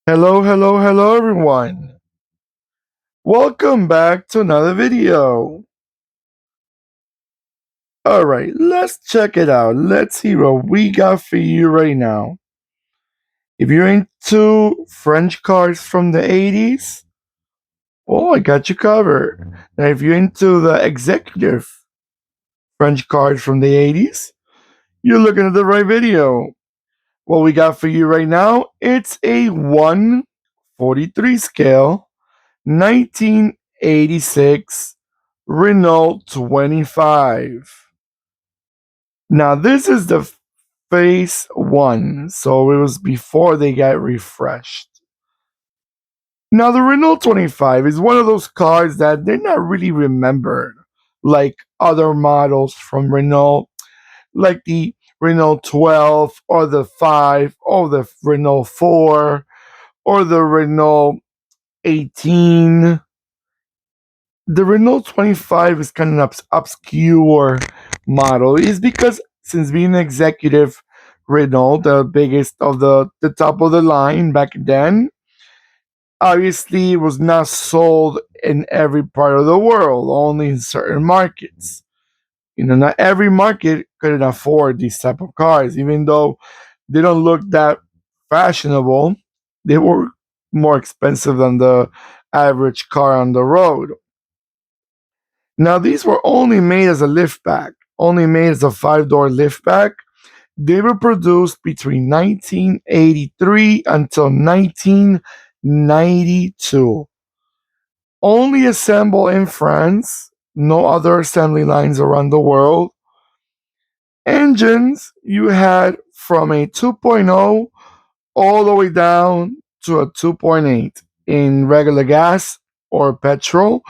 Hello, hello, hello, everyone. Welcome back to another video. All right, let's check it out. Let's see what we got for you right now. If you're into French cars from the 80s, oh, I got you covered. Now, if you're into the executive French cars from the 80s, you're looking at the right video. What we got for you right now, it's a 1/43 scale 1986 Renault 25. Now, this is the phase one, so it was before they got refreshed. Now, the Renault 25 is one of those cars that they're not really remembered like other models from Renault, like the Renault 12 or the 5 or the Renault 4 or the Renault 18. The Renault 25 is kind of an obscure model. Is because since being an executive Renault, the biggest of the top of the line back then, obviously it was not sold in every part of the world, only in certain markets. Not every market could afford these type of cars, even though they don't look that fashionable. They were more expensive than the average car on the road. Now, these were only made as a liftback, only made as a five-door liftback. They were produced between 1983 until 1992. Only assembled in France, no other assembly lines around the world. Engines you had from a 2.0 all the way down to a 2.8 in regular gas or petrol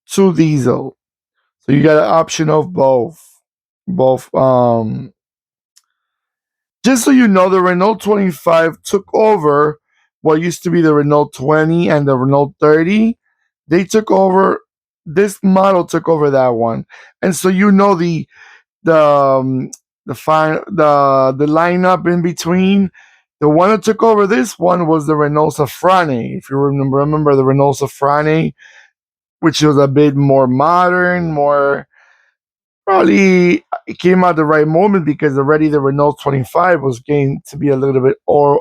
to diesel. So you got an option of both. Both. Just so you know, the Renault 25 took over what used to be the Renault 20 and the Renault 30. They took over. This model took over that one, and so you know the lineup in between. The one that took over this one was the Renault Safrane. If you remember the Renault Safrane, which was a bit more modern, more probably it came out the right moment because already the Renault 25 was getting to be a little bit old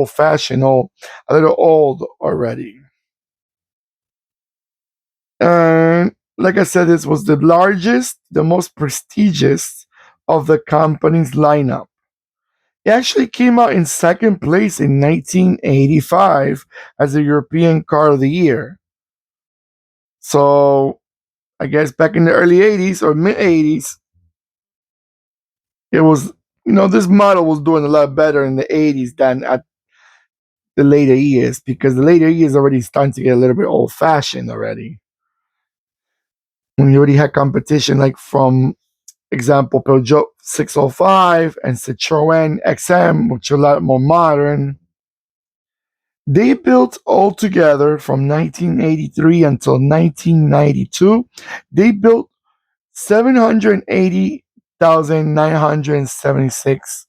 fashioned, a little old already. And like I said, this was the largest, the most prestigious of the company's lineup. It actually came out in second place in 1985 as the European Car of the Year. So I guess back in the early 80s or mid 80s, it was, this model was doing a lot better in the 80s than at the later years because the later years already starting to get a little bit old fashioned already. When you already had competition like from example Peugeot 605 and Citroën XM, which are a lot more modern. They built altogether from 1983 until 1992. They built 780,976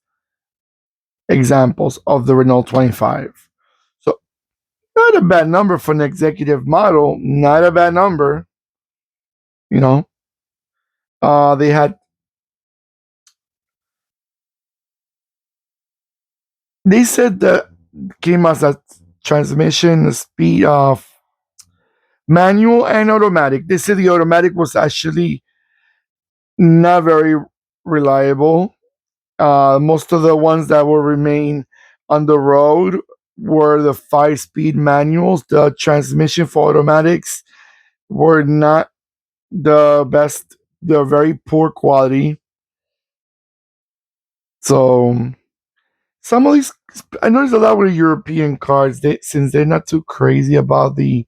examples of the Renault 25. So not a bad number for an executive model. Not a bad number. You know, they had. They said that came as a transmission speed of manual and automatic. They said the automatic was actually not very reliable. Most of the ones that will remain on the road were the 5-speed manuals. The transmission for automatics were not the best. They're very poor quality. So some of these, I noticed a lot with European cars. Since they're not too crazy about the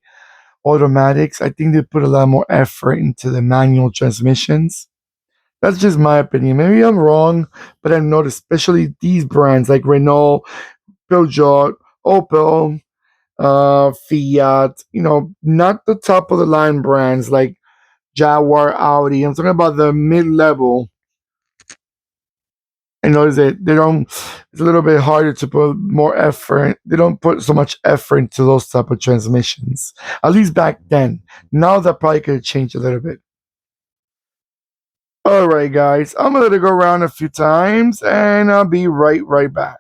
automatics, I think they put a lot more effort into the manual transmissions. That's just my opinion. Maybe I'm wrong, but I've noticed, especially these brands like Renault, Peugeot, Opel, Fiat, not the top of the line brands like Jaguar, Audi. I'm talking about the mid level. I notice that they don't. It's a little bit harder to put more effort. They don't put so much effort into those type of transmissions. At least back then. Now that probably could have changed a little bit. All right, guys. I'm gonna let it go around a few times, and I'll be right back.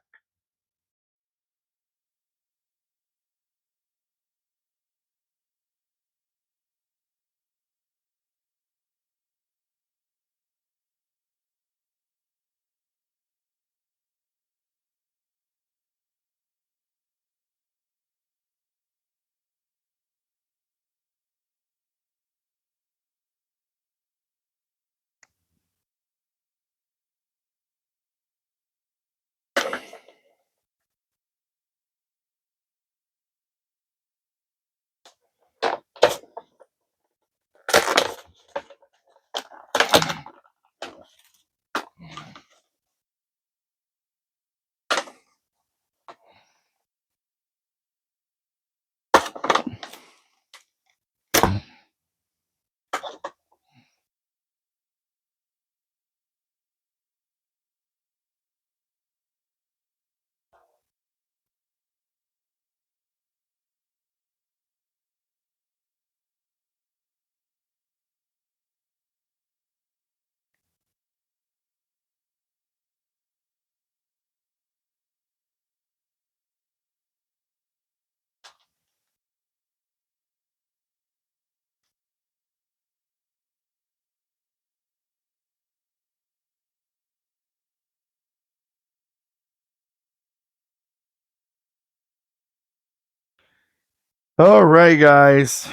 All right, guys.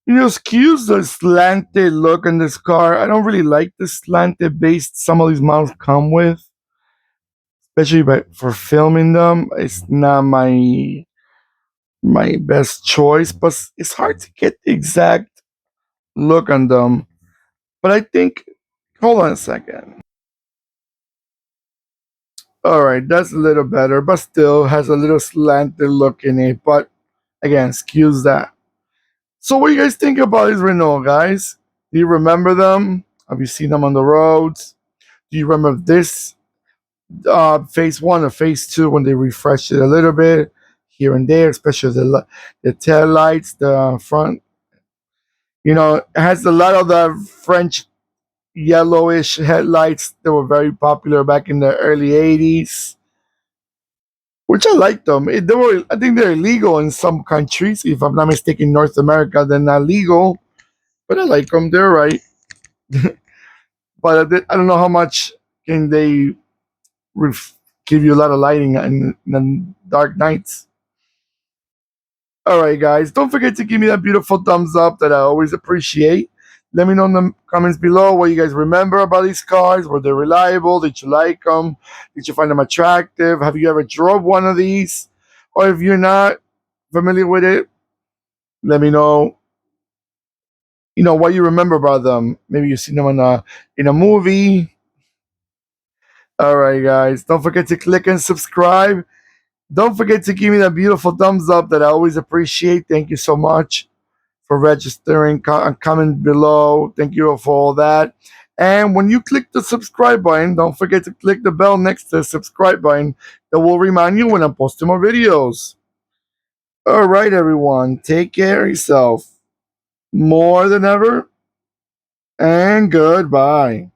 Excuse the slanted look in this car. I don't really like the slanted base some of these models come with, especially for filming them. It's not my best choice, but it's hard to get the exact look on them. But I think, hold on a second. All right, that's a little better, but still has a little slanted look in it. But again, excuse that. So, what do you guys think about these Renault guys? Do you remember them? Have you seen them on the roads? Do you remember this phase one or phase two when they refreshed it a little bit here and there, especially the tail lights, the front? It has a lot of the French yellowish headlights that were very popular back in the early '80s, which I like them. I think they're illegal in some countries. If I'm not mistaken, North America, they're not legal, but I like them. They're right. But I don't know how much can they ref- give you a lot of lighting in the dark nights. All right, guys, don't forget to give me that beautiful thumbs up that I always appreciate. Let me know in the comments below what you guys remember about these cars. Were they reliable? Did you like them? Did you find them attractive? Have you ever drove one of these? Or if you're not familiar with it, let me know. What you remember about them. Maybe you've seen them in a movie. All right, guys, don't forget to click and subscribe. Don't forget to give me that beautiful thumbs up that I always appreciate. Thank you so much for registering, comment below. Thank you for all that. And when you click the subscribe button, don't forget to click the bell next to the subscribe button that will remind you when I'm posting more videos. All right, everyone, take care of yourself more than ever, and goodbye.